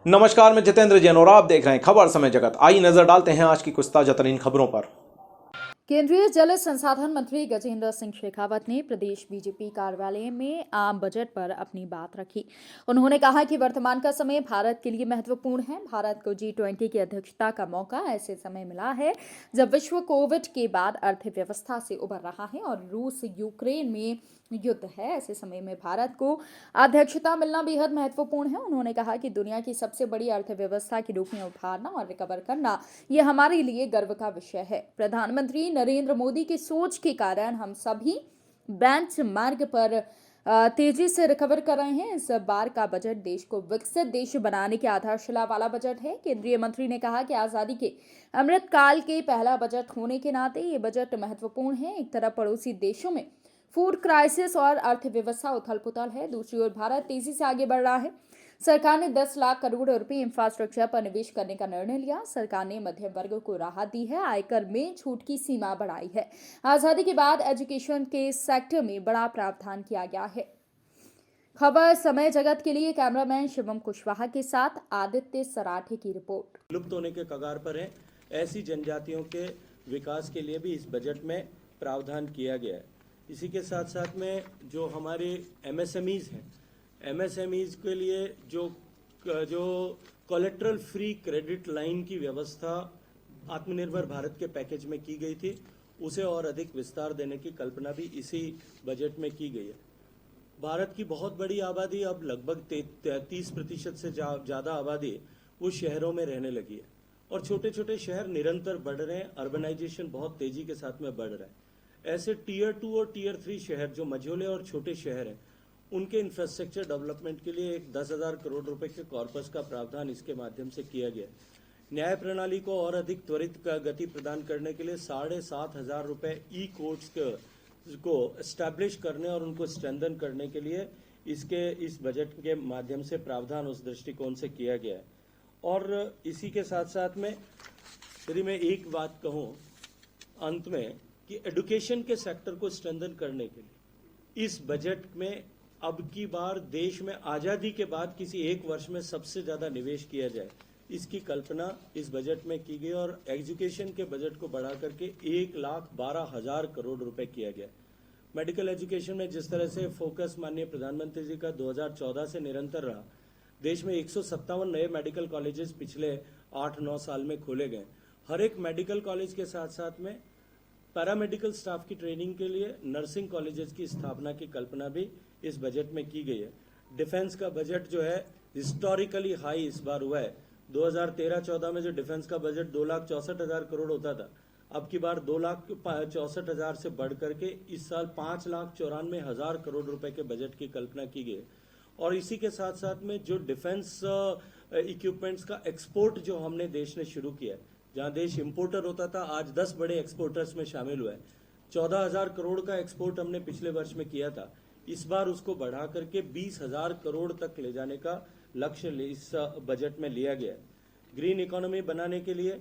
नमस्कार, मैं जितेंद्र जैन और आप देख रहे हैं खबर समय जगत। आइए नजर डालते हैं आज की कुछ ताजा तरीन खबरों पर। केंद्रीय जल संसाधन मंत्री गजेंद्र सिंह शेखावत ने प्रदेश बीजेपी कार्यालय में आम बजट पर अपनी बात रखी। उन्होंने कहा कि वर्तमान का समय भारत के लिए महत्वपूर्ण है। भारत को G20 की अध्यक्षता का मौका ऐसे समय मिला है जब विश्व कोविड के बाद अर्थव्यवस्था से उबर रहा है और रूस यूक्रेन में युद्ध है। ऐसे समय में भारत को अध्यक्षता मिलना बेहद महत्वपूर्ण है। उन्होंने कहा कि दुनिया की सबसे बड़ी अर्थव्यवस्था के रूप में उभारना और रिकवर करना ये हमारे लिए गर्व का विषय है। प्रधानमंत्री नरेंद्र मोदी की सोच के कारण हम सभी बेंच मार्ग पर तेजी से रिकवर कर रहे हैं। इस बार का बजट देश को विकसित देश बनाने की आधारशिला वाला बजट है। केंद्रीय मंत्री ने कहा कि आजादी के अमृत काल के पहला बजट होने के नाते ये बजट महत्वपूर्ण है। एक तरफ पड़ोसी देशों में फूड क्राइसिस और अर्थव्यवस्था उथल पुथल है, दूसरी ओर भारत तेजी से आगे बढ़ रहा है। सरकार ने 10 लाख करोड़ रुपए इंफ्रास्ट्रक्चर पर निवेश करने का निर्णय लिया। सरकार ने मध्यम वर्ग को राहत दी है, आयकर में छूट की सीमा बढ़ाई है। आजादी के बाद एजुकेशन के सेक्टर में बड़ा प्रावधान किया गया है। खबर समय जगत के लिए कैमरामैन शिवम कुशवाहा के साथ आदित्य सराठे की रिपोर्ट। लुप्त होने के कगार पर है, ऐसी जनजातियों के विकास के लिए भी इस बजट में प्रावधान किया गया है। इसी के साथ साथ में जो हमारे MSMEs हैं, MSMEs के लिए जो कोलेट्रल फ्री क्रेडिट लाइन की व्यवस्था आत्मनिर्भर भारत के पैकेज में की गई थी, उसे और अधिक विस्तार देने की कल्पना भी इसी बजट में की गई है। भारत की बहुत बड़ी आबादी, अब लगभग 30% से ज़्यादा आबादी वो शहरों में रहने लगी है और छोटे छोटे शहर निरंतर बढ़ रहे हैं। अर्बनाइजेशन बहुत तेजी के साथ में बढ़ रहा है। ऐसे टीयर 2 और टीयर 3 शहर जो मझोले और छोटे शहर हैं, उनके इंफ्रास्ट्रक्चर डेवलपमेंट के लिए एक 10,000 करोड़ रुपए के कॉर्पस का प्रावधान इसके माध्यम से किया गया। न्याय प्रणाली को और अधिक त्वरित गति प्रदान करने के लिए 7,500 रुपए ई कोर्ट्स को एस्टैब्लिश करने और उनको स्ट्रेंथन करने के लिए इस बजट के माध्यम से प्रावधान उस दृष्टिकोण से किया गया है। और इसी के साथ साथ में यदि मैं एक बात कहूँ अंत में कि एजुकेशन के सेक्टर को स्ट्रेंथन करने के लिए इस बजट में अब की बार देश में आज़ादी के बाद किसी एक वर्ष में सबसे ज़्यादा निवेश किया जाए, इसकी कल्पना इस बजट में की गई और एजुकेशन के बजट को बढ़ा करके 1,12,000 करोड़ रुपए किया गया। मेडिकल एजुकेशन में जिस तरह से फोकस माननीय प्रधानमंत्री जी का 2014 से निरंतर रहा, देश में 157 नए मेडिकल कॉलेजेस पिछले 8-9 साल में खोले गए। हर एक मेडिकल कॉलेज के साथ साथ में पैरामेडिकल स्टाफ की ट्रेनिंग के लिए नर्सिंग कॉलेजेस की स्थापना की कल्पना भी इस बजट में की गई है। डिफेंस का बजट जो है हिस्टोरिकली हाई इस बार हुआ है। 2013-14 में जो डिफेंस का बजट 2,64,000 करोड़ होता था, अब की बार 2,64,000 से बढ़ करके इस साल 5,94,000 करोड़ रुपए के बजट की कल्पना की गई है। और इसी के साथ साथ में जो डिफेंस इक्विपमेंट्स का एक्सपोर्ट जो हमने देश ने शुरू किया है, जहां देश इंपोर्टर होता था, आज 10 बड़े एक्सपोर्टर्स में शामिल हुआ है। 14,000 करोड़ का एक्सपोर्ट हमने पिछले वर्ष में किया था, इस बार उसको बढ़ा करके 20,000 करोड़ तक ले जाने का लक्ष्य इस बजट में लिया गया है। ग्रीन इकोनॉमी बनाने के लिए,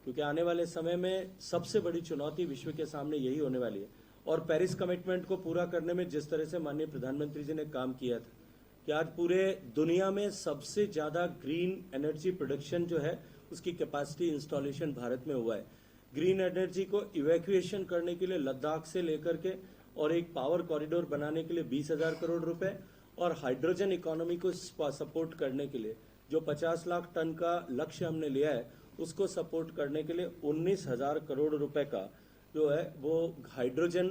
क्योंकि आने वाले समय में सबसे बड़ी चुनौती विश्व के सामने यही होने वाली है, और पेरिस कमिटमेंट को पूरा करने में जिस तरह से माननीय प्रधानमंत्री जी ने काम किया था कि आज पूरे दुनिया में सबसे ज्यादा ग्रीन एनर्जी प्रोडक्शन जो है उसकी कैपेसिटी इंस्टॉलेशन भारत में हुआ है। ग्रीन एनर्जी को इवैक्यूएशन करने के लिए लद्दाख से लेकर के और एक पावर कॉरिडोर बनाने के लिए 20,000 करोड़ रुपए, और हाइड्रोजन इकोनॉमी को सपोर्ट करने के लिए जो 50 लाख टन का लक्ष्य हमने लिया है, उसको सपोर्ट करने के लिए 19,000 करोड़ रुपए का जो है वो हाइड्रोजन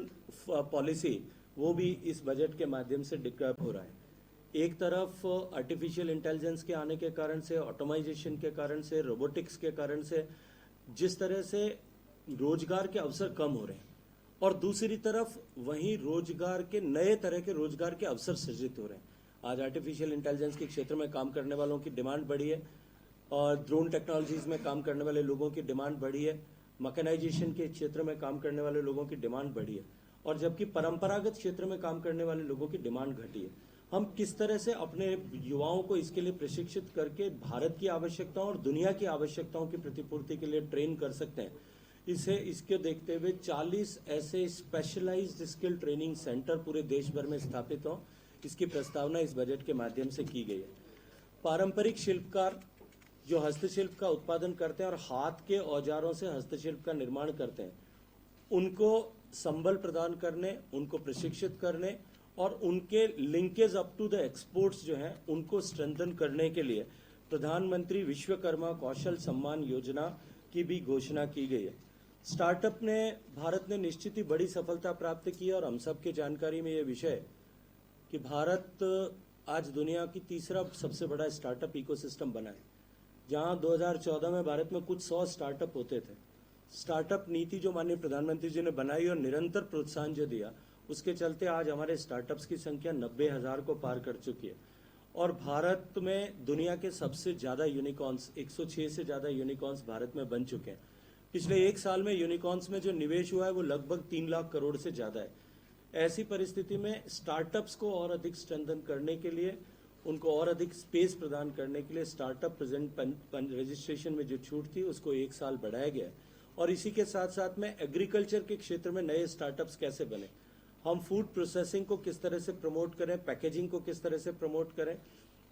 पॉलिसी वो भी इस बजट के माध्यम से डिक्लेयर हो रहा है। एक तरफ आर्टिफिशियल इंटेलिजेंस के आने के कारण से, ऑटोमाइजेशन के कारण से, रोबोटिक्स के कारण से जिस तरह से रोजगार के अवसर कम हो रहे हैं, और दूसरी तरफ वहीं रोजगार के नए तरह के रोजगार के अवसर सृजित हो रहे हैं। आज आर्टिफिशियल इंटेलिजेंस के क्षेत्र में काम करने वालों की डिमांड बढ़ी है, और ड्रोन टेक्नोलॉजीज में काम करने वाले लोगों की डिमांड बढ़ी है, मैकेनाइजेशन के क्षेत्र में काम करने वाले लोगों की डिमांड बढ़ी है, और जबकि परंपरागत क्षेत्र में काम करने वाले लोगों की डिमांड घटी है। हम किस तरह से अपने युवाओं को इसके लिए प्रशिक्षित करके भारत की आवश्यकताओं और दुनिया की आवश्यकताओं की प्रतिपूर्ति के लिए ट्रेन कर सकते हैं, इसके देखते हुए 40 ऐसे स्पेशलाइज्ड स्किल ट्रेनिंग सेंटर पूरे देश भर में स्थापित हों, इसकी प्रस्तावना इस बजट के माध्यम से की गई है। पारंपरिक शिल्पकार जो हस्तशिल्प का उत्पादन करते हैं और हाथ के औजारों से हस्तशिल्प का निर्माण करते हैं, उनको संबल प्रदान करने, उनको प्रशिक्षित करने और उनके linkage up to the exports जो हैं उनको स्ट्रेंथन करने के लिए प्रधानमंत्री विश्वकर्मा कौशल सम्मान योजना की भी घोषणा की गई है। स्टार्टअप ने भारत ने निश्चित ही बड़ी सफलता प्राप्त की है और हम सबके जानकारी में ये विषय है कि भारत आज दुनिया की तीसरा सबसे बड़ा स्टार्टअप इकोसिस्टम बना है। जहां 2014 में भारत में कुछ 100 स्टार्टअप होते थे, स्टार्टअप नीति जो माननीय प्रधानमंत्री जी ने बनाई और निरंतर प्रोत्साहन जो दिया, उसके चलते आज हमारे स्टार्टअप्स की संख्या 90,000 को पार कर चुकी है। और भारत में दुनिया के सबसे ज्यादा यूनिकॉर्न्स 106 से ज्यादा यूनिकॉर्न्स भारत में बन चुके हैं। पिछले एक साल में यूनिकॉर्न्स में जो निवेश हुआ है वो लगभग 3 लाख करोड़ से ज्यादा है। ऐसी परिस्थिति में स्टार्टअप्स को और अधिक स्ट्रेंथन करने के लिए, उनको और अधिक स्पेस प्रदान करने के लिए स्टार्टअप प्रेजेंट रजिस्ट्रेशन में जो छूट थी उसको 1 साल बढ़ाया गया है। और इसी के साथ साथ में एग्रीकल्चर के क्षेत्र में नए स्टार्टअप्स कैसे बने, हम फूड प्रोसेसिंग को किस तरह से प्रमोट करें, पैकेजिंग को किस तरह से प्रमोट करें,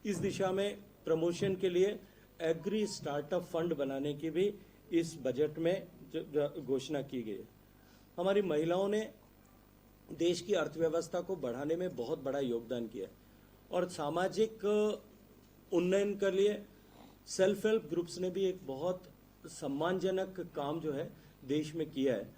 इस दिशा में प्रमोशन के लिए एग्री स्टार्टअप फंड बनाने की भी इस बजट में घोषणा की गई है। हमारी महिलाओं ने देश की अर्थव्यवस्था को बढ़ाने में बहुत बड़ा योगदान किया है और सामाजिक उन्नयन के लिए सेल्फ हेल्प ग्रुप्स ने भी एक बहुत सम्मानजनक काम जो है देश में किया है।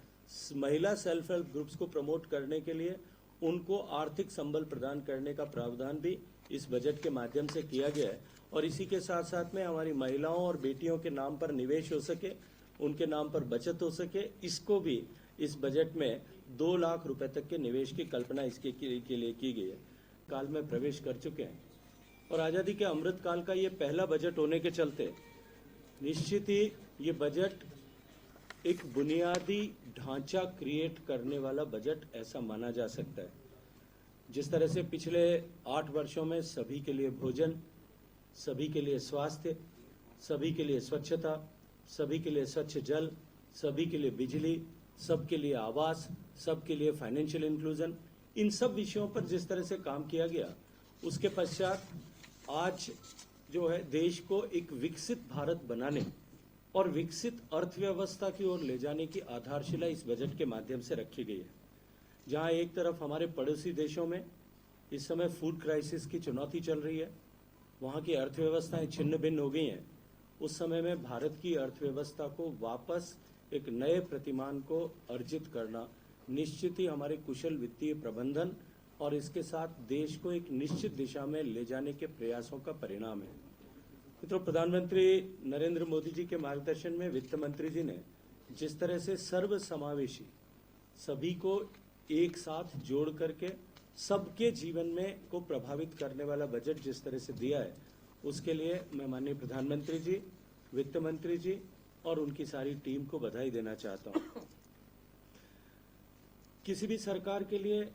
महिला सेल्फ हेल्प ग्रुप्स को प्रमोट करने के लिए उनको आर्थिक संबल प्रदान करने का प्रावधान भी इस बजट के माध्यम से किया गया है। और इसी के साथ साथ में हमारी महिलाओं और बेटियों के नाम पर निवेश हो सके, उनके नाम पर बचत हो सके, इसको भी इस बजट में 2 लाख रुपए तक के निवेश की कल्पना इसके के लिए की गई है। काल में प्रवेश कर चुके हैं और आज़ादी के अमृत काल का ये पहला बजट होने के चलते निश्चित ही ये बजट एक बुनियादी ढांचा क्रिएट करने वाला बजट ऐसा माना जा सकता है। जिस तरह से पिछले 8 वर्षों में सभी के लिए भोजन, सभी के लिए स्वास्थ्य, सभी के लिए स्वच्छता, सभी के लिए स्वच्छ जल, सभी के लिए बिजली, सबके लिए आवास, सबके लिए फाइनेंशियल इंक्लूजन, इन सब विषयों पर जिस तरह से काम किया गया, उसके पश्चात आज जो है देश को एक विकसित भारत बनाने और विकसित अर्थव्यवस्था की ओर ले जाने की आधारशिला इस बजट के माध्यम से रखी गई है। जहां एक तरफ हमारे पड़ोसी देशों में इस समय फूड क्राइसिस की चुनौती चल रही है, वहां की अर्थव्यवस्थाएं छिन्न भिन्न हो गई हैं, उस समय में भारत की अर्थव्यवस्था को वापस एक नए प्रतिमान को अर्जित करना निश्चित ही हमारे कुशल वित्तीय प्रबंधन और इसके साथ देश को एक निश्चित दिशा में ले जाने के प्रयासों का परिणाम है। मित्रों, प्रधानमंत्री नरेंद्र मोदी जी के मार्गदर्शन में वित्त मंत्री जी ने जिस तरह से सर्वसमावेशी, सभी को एक साथ जोड़ करके सबके जीवन में को प्रभावित करने वाला बजट जिस तरह से दिया है, उसके लिए मैं माननीय प्रधानमंत्री जी, वित्त मंत्री जी और उनकी सारी टीम को बधाई देना चाहता हूं। किसी भी सरकार के लिए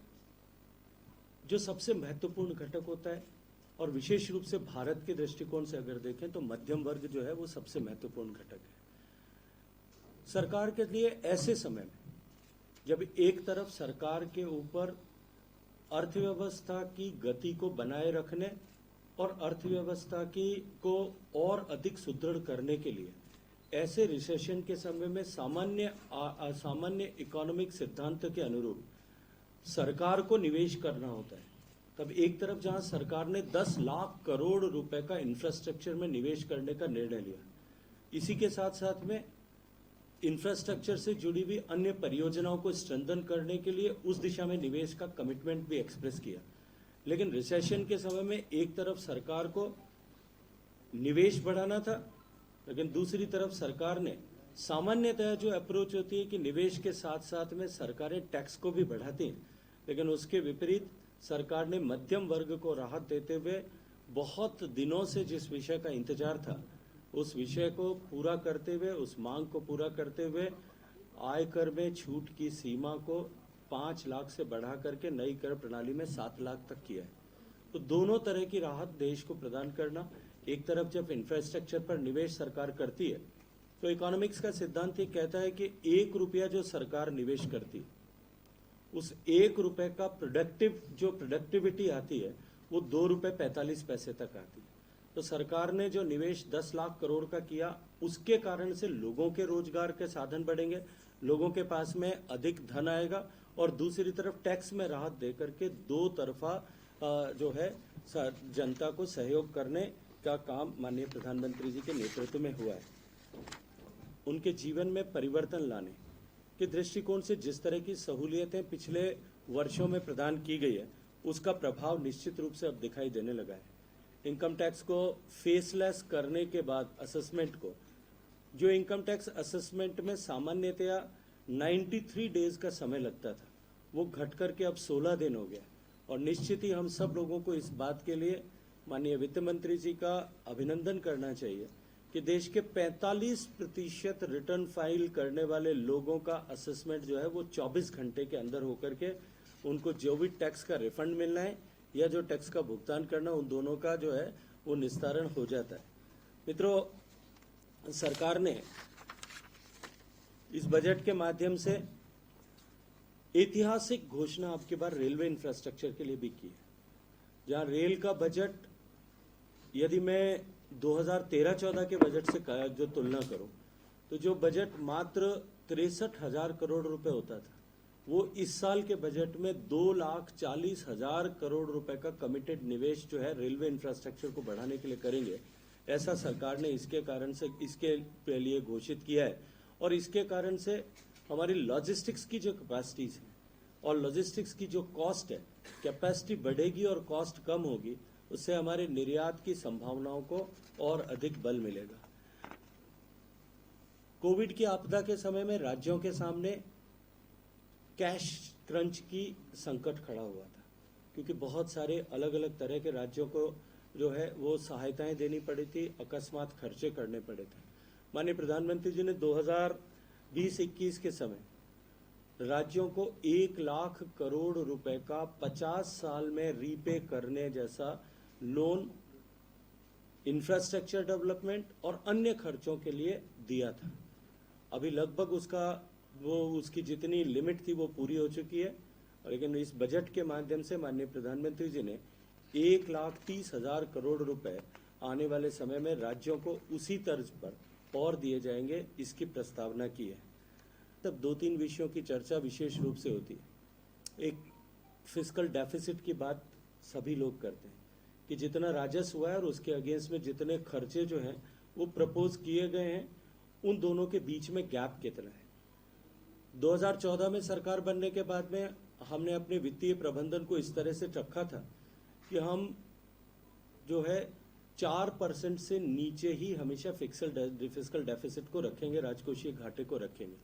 जो सबसे महत्वपूर्ण घटक होता है और विशेष रूप से भारत के दृष्टिकोण से अगर देखें तो मध्यम वर्ग जो है वो सबसे महत्वपूर्ण घटक है। सरकार के लिए ऐसे समय में जब एक तरफ सरकार के ऊपर अर्थव्यवस्था की गति को बनाए रखने और अर्थव्यवस्था की को और अधिक सुदृढ़ करने के लिए ऐसे रिसेशन के समय में सामान्य इकोनॉमिक सिद्धांत के अनुरूप सरकार को निवेश करना होता है, तब एक तरफ जहां सरकार ने 10 लाख करोड़ रुपए का इंफ्रास्ट्रक्चर में निवेश करने का निर्णय लिया, इसी के साथ साथ में इंफ्रास्ट्रक्चर से जुड़ी हुई अन्य परियोजनाओं को स्ट्रेंथन करने के लिए उस दिशा में निवेश का कमिटमेंट भी एक्सप्रेस किया। लेकिन रिसेशन के समय में एक तरफ सरकार को निवेश बढ़ाना था, लेकिन दूसरी तरफ सरकार ने सामान्यतः जो अप्रोच होती है कि निवेश के साथ साथ में सरकारें टैक्स को भी बढ़ाती हैं, लेकिन उसके विपरीत सरकार ने मध्यम वर्ग को राहत देते हुए बहुत दिनों से जिस विषय का इंतजार था उस विषय को पूरा करते हुए, उस मांग को पूरा करते हुए आयकर में छूट की सीमा को 5 लाख से बढ़ा करके नई कर प्रणाली में 7 लाख तक किया है। तो दोनों तरह की राहत देश को प्रदान करना, एक तरफ जब इंफ्रास्ट्रक्चर पर निवेश सरकार करती है तो इकोनॉमिक्स का सिद्धांत ये कहता है कि 1 रुपया जो सरकार निवेश करती उस 1 रुपए का प्रोडक्टिविटी आती है वो 2 रुपए 45 पैसे तक आती है। तो सरकार ने जो निवेश 10 लाख करोड़ का किया, उसके कारण से लोगों के रोजगार के साधन बढ़ेंगे, लोगों के पास में अधिक धन आएगा और दूसरी तरफ टैक्स में राहत देकर के दो तरफा जो है जनता को सहयोग करने का काम माननीय प्रधानमंत्री जी के नेतृत्व में हुआ है। उनके जीवन में परिवर्तन लाने के दृष्टिकोण से जिस तरह की सहूलियतें पिछले वर्षों में प्रदान की गई है, उसका प्रभाव निश्चित रूप से अब दिखाई देने लगा है। इनकम टैक्स को फेसलेस करने के बाद असेसमेंट को, जो इनकम टैक्स असेसमेंट में सामान्यतया 93 डेज का समय लगता था, वो घट करके अब 16 दिन हो गया। और निश्चित ही हम सब लोगों को इस बात के लिए माननीय वित्त मंत्री जी का अभिनंदन करना चाहिए कि देश के 45% रिटर्न फाइल करने वाले लोगों का असेसमेंट जो है वो 24 घंटे के अंदर होकर के उनको जो भी टैक्स का रिफंड मिलना है या जो टैक्स का भुगतान करना, उन दोनों का जो है वो निस्तारण हो जाता है। मित्रों, सरकार ने इस बजट के माध्यम से ऐतिहासिक घोषणा अब की बार रेलवे इंफ्रास्ट्रक्चर के लिए भी की है, जहां रेल का बजट, यदि मैं 2013-14 के बजट से जो तुलना करूं, तो जो बजट मात्र 63,000 करोड़ रुपए होता था, वो इस साल के बजट में 2,40,000 करोड़ रुपए का कमिटेड निवेश जो है रेलवे इंफ्रास्ट्रक्चर को बढ़ाने के लिए करेंगे, ऐसा सरकार ने इसके लिए घोषित किया है। और इसके कारण से हमारी लॉजिस्टिक्स की जो कैपेसिटीज है और लॉजिस्टिक्स की जो कॉस्ट है, कैपेसिटी बढ़ेगी और कॉस्ट कम होगी, उससे हमारे निर्यात की संभावनाओं को और अधिक बल मिलेगा। कोविड की आपदा के समय में राज्यों के सामने कैश क्रंच की संकट खड़ा हुआ था, क्योंकि बहुत सारे अलग अलग तरह के राज्यों को जो है वो सहायताएं देनी पड़ी थी, अकस्मात खर्चे करने पड़े थे। माननीय प्रधानमंत्री जी ने 2020-21 के समय राज्यों को 1 लाख करोड़ रुपए का 50 साल में रीपे करने जैसा लोन इंफ्रास्ट्रक्चर डेवलपमेंट और अन्य खर्चों के लिए दिया था। अभी लगभग उसकी जितनी लिमिट थी वो पूरी हो चुकी है, लेकिन इस बजट के माध्यम से माननीय प्रधानमंत्री जी ने 1,30,000 करोड़ रुपए आने वाले समय में राज्यों को उसी तर्ज पर और दिए जाएंगे, इसकी प्रस्तावना की है। तब 2-3 विषयों की चर्चा विशेष रूप से होती है। एक, फिस्कल डेफिसिट की बात सभी लोग करते हैं कि जितना राजस्व हुआ है और उसके अगेंस्ट में जितने खर्चे जो हैं वो प्रपोज किए गए हैं, उन दोनों के बीच में गैप कितना है। 2014 में सरकार बनने के बाद में हमने अपने वित्तीय प्रबंधन को इस तरह से रखा था कि हम जो है 4% से नीचे ही हमेशा फिस्कल डेफिसिट को रखेंगे, राजकोषीय घाटे को रखेंगे।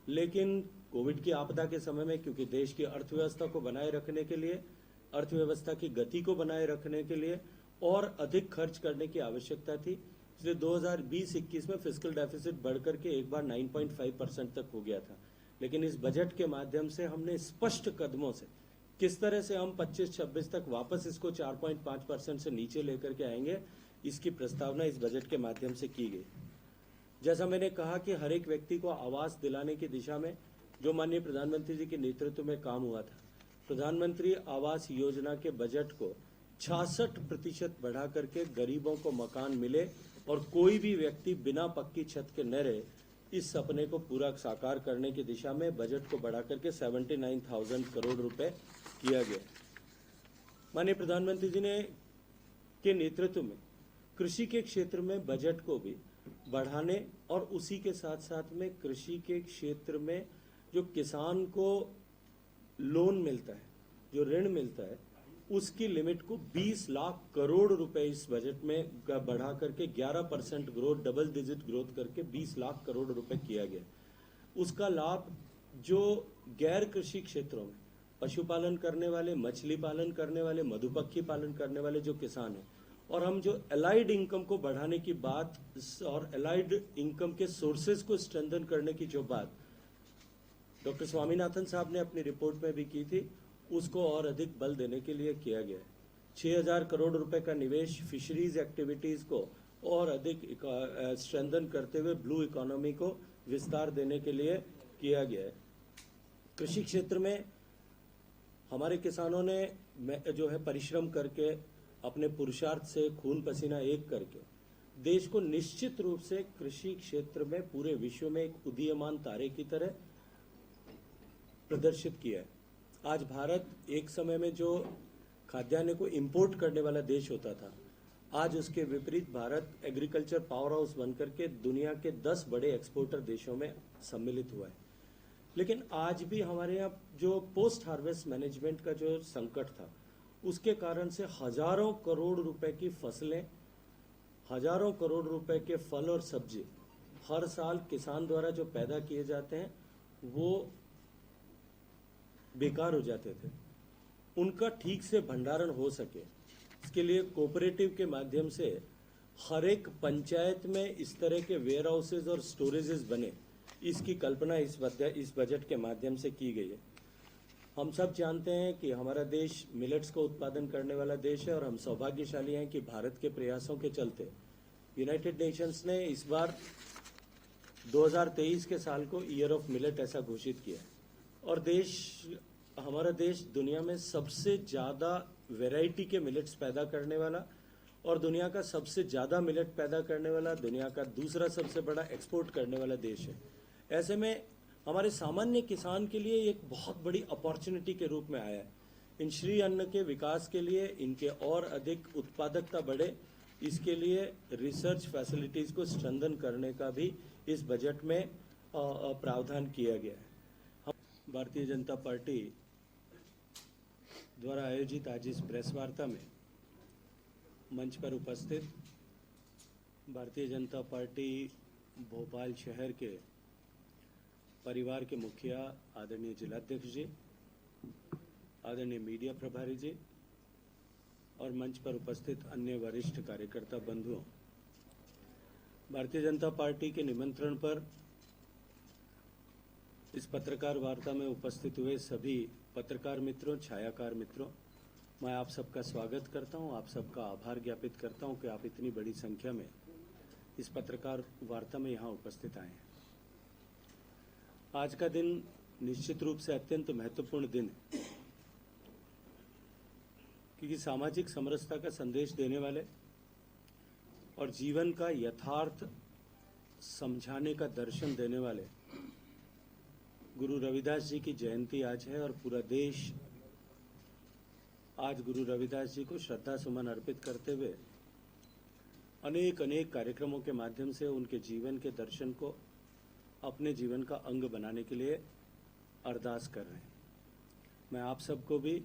लेकिन कोविड की आपदा के समय में, क्योंकि देश की अर्थव्यवस्था को बनाए रखने के लिए, अर्थव्यवस्था की गति को बनाए रखने के लिए और अधिक खर्च करने की आवश्यकता थी, इसलिए 2020-21 में फिस्कल डेफिसिट बढ़कर के एक बार 9.5% तक हो गया था। लेकिन इस बजट के माध्यम से हमने स्पष्ट कदमों से किस तरह से हम 25-26 तक वापस इसको 4.5% से नीचे लेकर के आएंगे, इसकी प्रस्तावना इस बजट के माध्यम से की गई। जैसा मैंने कहा कि हर एक व्यक्ति को आवास दिलाने की दिशा में जो माननीय प्रधानमंत्री जी के नेतृत्व में काम हुआ था, प्रधानमंत्री आवास योजना के बजट को 66% बढ़ा करके गरीबों को मकान मिले और कोई भी व्यक्ति बिना पक्की छत के न रहे, इस सपने को पूरा साकार करने की दिशा में बजट को बढ़ा करके 79,000 करोड़ रुपए किया गया। माननीय प्रधानमंत्री जी ने के नेतृत्व में कृषि के क्षेत्र में बजट को भी बढ़ाने और उसी के साथ साथ में कृषि के क्षेत्र में जो किसान को लोन मिलता है, जो ऋण मिलता है, उसकी लिमिट को 20 लाख करोड़ रुपए इस बजट में बढ़ा करके 11% ग्रोथ, डबल डिजिट ग्रोथ करके 20 लाख करोड़ रुपए किया गया। उसका लाभ जो गैर कृषि क्षेत्रों में पशुपालन करने वाले, मछली पालन करने वाले, मधुमक्खी पालन करने वाले जो किसान हैं, और हम जो एलाइड इनकम को बढ़ाने की बात और एलाइड इनकम के सोर्सेज को स्ट्रेंथन करने की जो बात डॉक्टर स्वामीनाथन साहब ने अपनी रिपोर्ट में भी की थी, उसको और अधिक बल देने के लिए किया गया है। 6,000 करोड़ रुपए का निवेश फिशरीज एक्टिविटीज को और अधिक स्ट्रेंथन करते हुए ब्लू इकोनॉमी को विस्तार देने के लिए किया गया है। कृषि क्षेत्र में हमारे किसानों ने जो है परिश्रम करके अपने पुरुषार्थ से खून पसीना एक करके देश को निश्चित रूप से कृषि क्षेत्र में पूरे विश्व में एक उदीयमान तारे की तरह प्रदर्शित किया है। आज भारत एक समय में जो खाद्यान्न को इंपोर्ट करने वाला देश होता था, आज उसके विपरीत भारत एग्रीकल्चर पावर हाउस बनकर के दुनिया के 10 बड़े एक्सपोर्टर देशों में सम्मिलित हुआ है। लेकिन आज भी हमारे यहाँ जो पोस्ट हार्वेस्ट मैनेजमेंट का जो संकट था, उसके कारण से हजारों करोड़ रुपए की फसलें, हजारों करोड़ रुपए के फल और सब्जी हर साल किसान द्वारा जो पैदा किए जाते हैं वो बेकार हो जाते थे। उनका ठीक से भंडारण हो सके, इसके लिए कोऑपरेटिव के माध्यम से हर एक पंचायत में इस तरह के वेयर हाउसेज और स्टोरेजेस बने, इसकी कल्पना इस बजट के माध्यम से की गई है। हम सब जानते हैं कि हमारा देश मिलेट्स को उत्पादन करने वाला देश है और हम सौभाग्यशाली हैं कि भारत के प्रयासों के चलते यूनाइटेड नेशंस ने इस बार 2023 के साल को ईयर ऑफ मिलेट ऐसा घोषित किया है। और हमारा देश दुनिया में सबसे ज़्यादा वैरायटी के मिलेट्स पैदा करने वाला और दुनिया का सबसे ज़्यादा मिलेट पैदा करने वाला, दुनिया का दूसरा सबसे बड़ा एक्सपोर्ट करने वाला देश है। ऐसे में हमारे सामान्य किसान के लिए एक बहुत बड़ी अपॉर्चुनिटी के रूप में आया है। इन श्री अन्न के विकास के लिए इनके और अधिक उत्पादकता बढ़े, इसके लिए रिसर्च फैसिलिटीज़ को स्ट्रेंथन करने का भी इस बजट में प्रावधान किया गया है। भारतीय जनता पार्टी द्वारा आयोजित आज इस प्रेस वार्ता में मंच पर उपस्थित भारतीय जनता पार्टी भोपाल शहर के परिवार के मुखिया आदरणीय जिलाध्यक्ष जी, आदरणीय मीडिया प्रभारी जी और मंच पर उपस्थित अन्य वरिष्ठ कार्यकर्ता बंधुओं, भारतीय जनता पार्टी के निमंत्रण पर इस पत्रकार वार्ता में उपस्थित हुए सभी पत्रकार मित्रों, छायाकार मित्रों, मैं आप सबका स्वागत करता हूं, आप सबका आभार ज्ञापित करता हूं कि आप इतनी बड़ी संख्या में इस पत्रकार वार्ता में यहां उपस्थित आए हैं। आज का दिन निश्चित रूप से अत्यंत महत्वपूर्ण दिन है, क्योंकि सामाजिक समरसता का संदेश देने वाले और जीवन का यथार्थ समझाने का दर्शन देने वाले गुरु रविदास जी की जयंती आज है और पूरा देश आज गुरु रविदास जी को श्रद्धा सुमन अर्पित करते हुए अनेक कार्यक्रमों के माध्यम से उनके जीवन के दर्शन को अपने जीवन का अंग बनाने के लिए अरदास कर रहे हैं। मैं आप सबको भी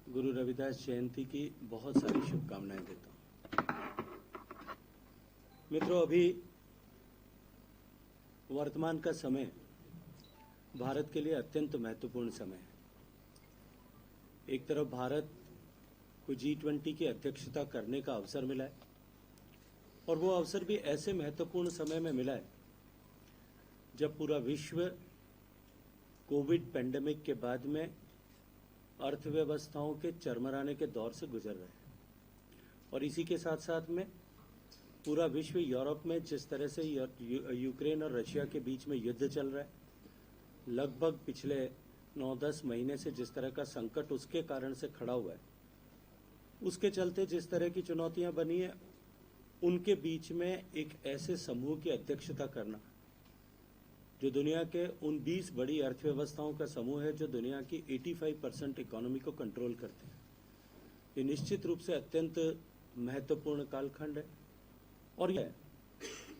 गुरु रविदास जयंती की बहुत सारी शुभकामनाएं देता हूं। मित्रों, अभी वर्तमान का समय भारत के लिए अत्यंत महत्वपूर्ण समय है। एक तरफ भारत को G20 की अध्यक्षता करने का अवसर मिला है और वो अवसर भी ऐसे महत्वपूर्ण समय में मिला है जब पूरा विश्व कोविड पेंडेमिक के बाद में अर्थव्यवस्थाओं के चरमराने के दौर से गुजर रहे हैं। और इसी के साथ साथ में पूरा विश्व यूरोप में जिस तरह से यूक्रेन और रशिया के बीच में युद्ध चल रहा है, लगभग पिछले 9-10 महीने से जिस तरह का संकट उसके कारण से खड़ा हुआ है, उसके चलते जिस तरह की चुनौतियां बनी है, उनके बीच में एक ऐसे समूह की अध्यक्षता करना जो दुनिया के उन 20 बड़ी अर्थव्यवस्थाओं का समूह है जो दुनिया की 85% इकोनॉमी को कंट्रोल करते हैं, ये निश्चित रूप से अत्यंत महत्वपूर्ण कालखंड है। और यह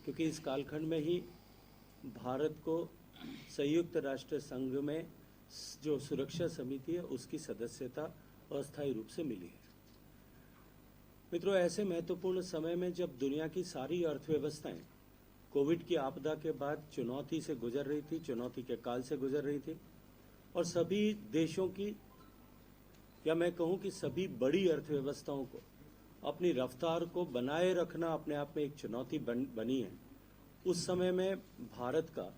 क्योंकि इस कालखंड में ही भारत को संयुक्त राष्ट्र संघ में जो सुरक्षा समिति है उसकी सदस्यता अस्थायी रूप से मिली है। मित्रों, ऐसे महत्वपूर्ण समय में जब दुनिया की सारी अर्थव्यवस्थाएं कोविड की आपदा के बाद चुनौती से गुजर रही थी, चुनौती के काल से गुजर रही थी और सभी देशों की, या मैं कहूं कि सभी बड़ी अर्थव्यवस्थाओं को अपनी रफ्तार को बनाए रखना अपने आप में एक चुनौती बनी है, उस समय में भारत का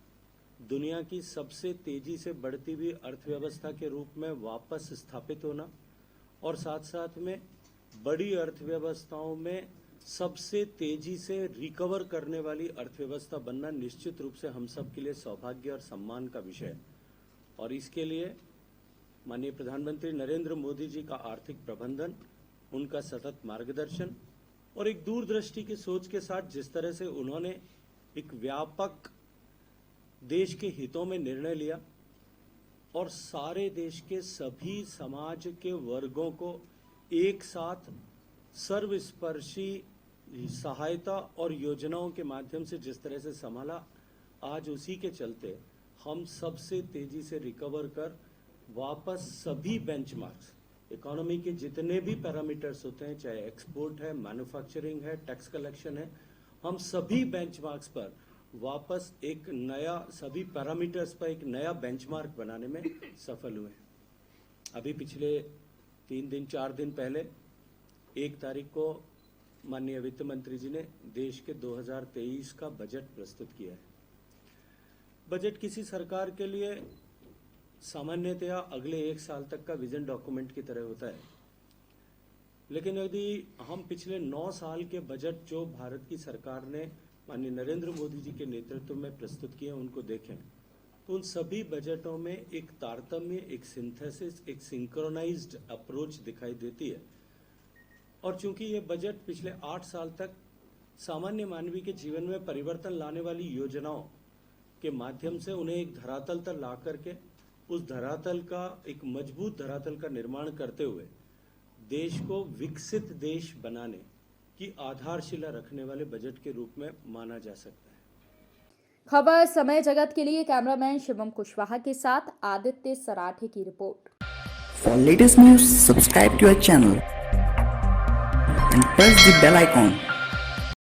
दुनिया की सबसे तेजी से बढ़ती हुई अर्थव्यवस्था के रूप में वापस स्थापित होना और साथ साथ में बड़ी अर्थव्यवस्थाओं में सबसे तेजी से रिकवर करने वाली अर्थव्यवस्था बनना निश्चित रूप से हम सब के लिए सौभाग्य और सम्मान का विषय है। और इसके लिए माननीय प्रधानमंत्री नरेंद्र मोदी जी का आर्थिक प्रबंधन उनका सतत मार्गदर्शन और एक दूरदृष्टि की सोच के साथ जिस तरह से उन्होंने एक व्यापक देश के हितों में निर्णय लिया और सारे देश के सभी समाज के वर्गों को एक साथ सर्वस्पर्शी सहायता और योजनाओं के माध्यम से जिस तरह से संभाला, आज उसी के चलते हम सबसे तेजी से रिकवर कर वापस सभी बेंचमार्क्स, इकोनॉमी के जितने भी पैरामीटर्स होते हैं, चाहे एक्सपोर्ट है, मैन्युफैक्चरिंग है, टैक्स कलेक्शन है, हम सभी बेंचमार्क्स पर वापस एक नया, सभी पैरामीटर्स पर एक नया बेंचमार्क बनाने में सफल हुए हैं। अभी पिछले 4 दिन पहले 1 तारीख को माननीय वित्त मंत्री जी ने देश के 2023 का बजट प्रस्तुत किया है। बजट किसी सरकार के लिए सामान्यतया अगले 1 साल तक का विजन डॉक्यूमेंट की तरह होता है, लेकिन यदि हम पिछले 9 साल के बजट जो भारत की सरकार ने माननीय नरेंद्र मोदी जी के नेतृत्व में प्रस्तुत किए उनको देखें तो उन सभी बजटों में एक तारतम्य, एक सिंथेसिस, एक सिंक्रोनाइज्ड अप्रोच दिखाई देती है। और चूंकि ये बजट पिछले 8 साल तक सामान्य मानवीय के जीवन में परिवर्तन लाने वाली योजनाओं के माध्यम से उन्हें एक धरातल तक ला करके उस धरातल का, एक मजबूत धरातल का निर्माण करते हुए देश को विकसित देश बनाने की आधारशिला रखने वाले बजट के रूप में माना जा सकता है। खबर समय जगत के लिए कैमरामैन शिवम कुशवाहा के साथ आदित्य सराठे की report. For latest news, subscribe to our channel and press the bell icon.